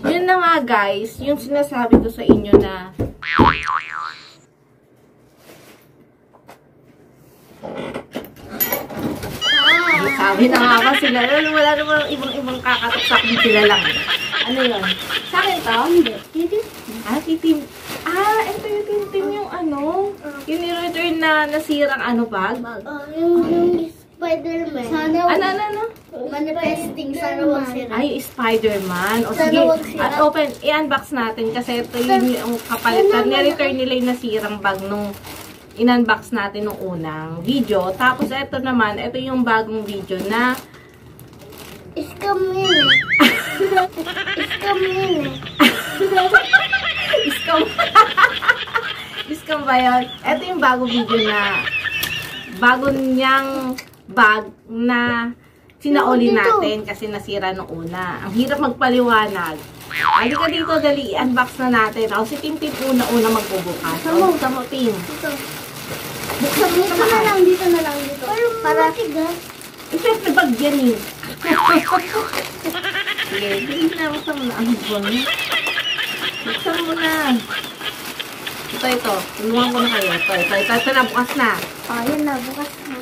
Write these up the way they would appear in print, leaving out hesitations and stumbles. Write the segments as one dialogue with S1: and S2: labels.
S1: Yun na nga guys, yung sinasabi ko sa inyo na sabi na nga ba sila, wala naman ibang kakatok sa akin, sila lang. Ano yun? Sa akin to? Hindi. Titim? Titim. Ito yung titim yung ano, yung ni-return na nasirang ano bag?
S2: Yung Spider-Man.
S1: Ano?
S2: Manifesting, sana wag sira.
S1: Ay, Spider-Man. O sige, open, i-unbox natin kasi ito yung kapalitan. Ni-return nila yung nasirang bag nung in-unbox natin nung unang video. Tapos ito naman, ito yung bagong video na
S2: Scam yun. Scam yun.
S1: Scam ba yun? Ito yung bagong video na bago niyang bag na sinauli natin kasi nasira nung una. Ang hirap magpaliwanag. Hindi ka dito, dali, i-unbox na natin. O, si Tim una-una magbubukas. Buksan mo, Tim. Buksan mo
S2: Dito na lang, dito. Para tigas.
S1: Siyempre, bag yan eh. Sige, hindi na. Buksan mo na. Ang buwan. Buksan mo na. Ito. Tulungan ko na kayo. Ito na, bukas na.
S2: Yan na, bukas na.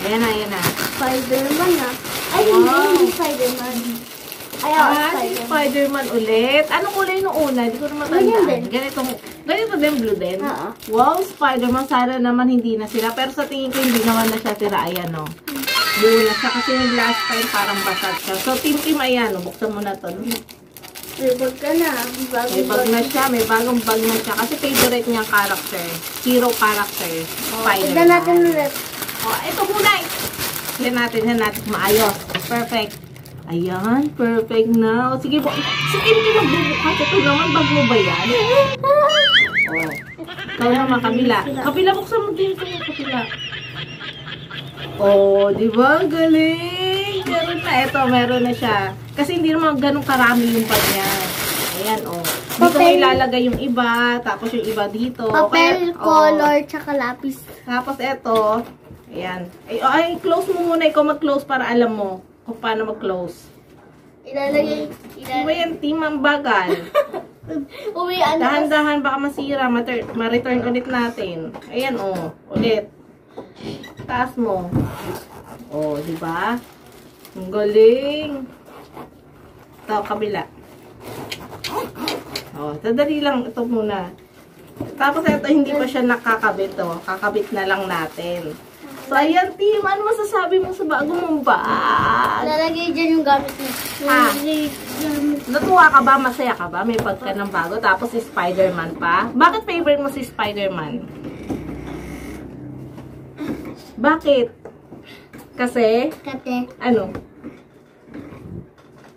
S1: Ayan na.
S2: Spider-Man na. Ay, hindi Spider-Man.
S1: Si Spider-Man ulit. Anong kulay nung una? Hindi ko na matandaan. Ganito din, blue din. Wow, Spider-Man. Sana naman hindi na sila. Pero sa tingin ko, hindi naman na siya sila. Ayan, no. Blue na siya. Kasi yung last time, parang basag siya. So, Tim, ayan, no. Buksan mo na to.
S2: May bag ka na.
S1: May bag na siya. May bagong bag na siya. Kasi favorite niyang character. Hero character. Spider-Man.
S2: Tignan natin ulit.
S1: Ito muna. Yan natin. Maayos. Perfect. Ayan, perfect na. O, sige, sige, magbubukas. Ito naman, bag mo ba yan? Ikaw naman, kabila. Kabila, buksan mo din ito yung kabila. Di ba? Galing! Meron na. Ito, meron na siya. Kasi hindi naman ganun karami yung bag niya. Ayan, Dito mo ilalagay yung iba, tapos yung iba dito.
S2: Papel, color, tsaka lapis.
S1: Tapos ito, ayan. Ay, close mo muna. Ikaw mag-close para alam mo kung paano mag-close.
S2: Ilalagay.
S1: Diba yan, Tim, ang bagal. Dahan-dahan, baka masira. Ma-return ulit natin. Ayan, ulit. Taas mo. Diba? Ang galing. Ito, kabila. Sadali lang. Ito muna. Tapos ito, hindi pa siya nakakabit, Kakabit na lang natin. So, ayan, Tim. Ano masasabi mo sa bago mong bag?
S2: Lalagay dyan yung gamit mo.
S1: Natuwa ka ba? Masaya ka ba? May bag ka ng bago. Tapos si Spider-Man pa. Bakit favorite mo si Spider-Man? Bakit? Kasi? Ano?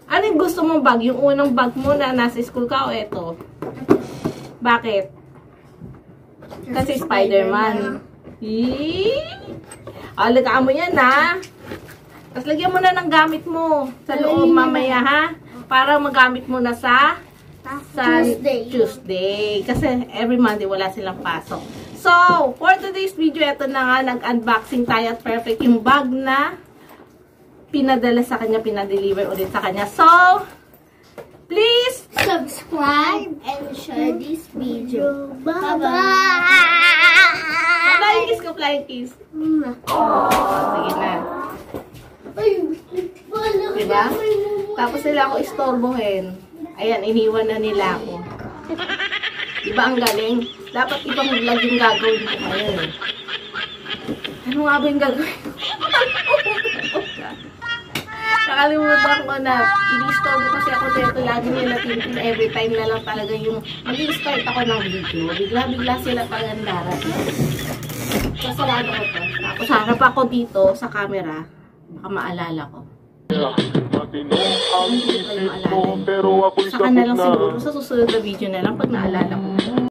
S1: Ano yung gusto mong bag? Yung unang bag mo na nasa school ka o eto? Bakit? Kasi Spider-Man. Alagaan mo yan, ha? Tapos lagyan mo na ng gamit mo sa loob mamaya, ha? Para magamit mo na sa Tuesday. Kasi every Monday wala silang pasok. So, for today's video, ito na nga, nag-unboxing tayo at perfect yung bag na pinadala sa kanya, pinadeliver ulit sa kanya. So, please
S2: subscribe and share this video.
S1: Bye-bye! Flying kiss ko, flying kiss. Sige na. Diba? Tapos nila ako istorbohin. Ayan, iniwan na nila ako. Diba ang galing? Dapat ibang vlog yung gagawin ko ngayon. Ano nga ba yung gagawin ko? Nakalimutan ko na. Ini-storbo kasi ako dito. Lagi nila tintin. Every time na lang talaga yung mag-i-start ako ng video. Bigla-bigla sila pagandara. Kasarado ko to. Tapos harap ako dito sa camera. Baka maalala ko. Hindi ko maalala. Saka na lang siguro sa susunod na video na lang pag naalala ko.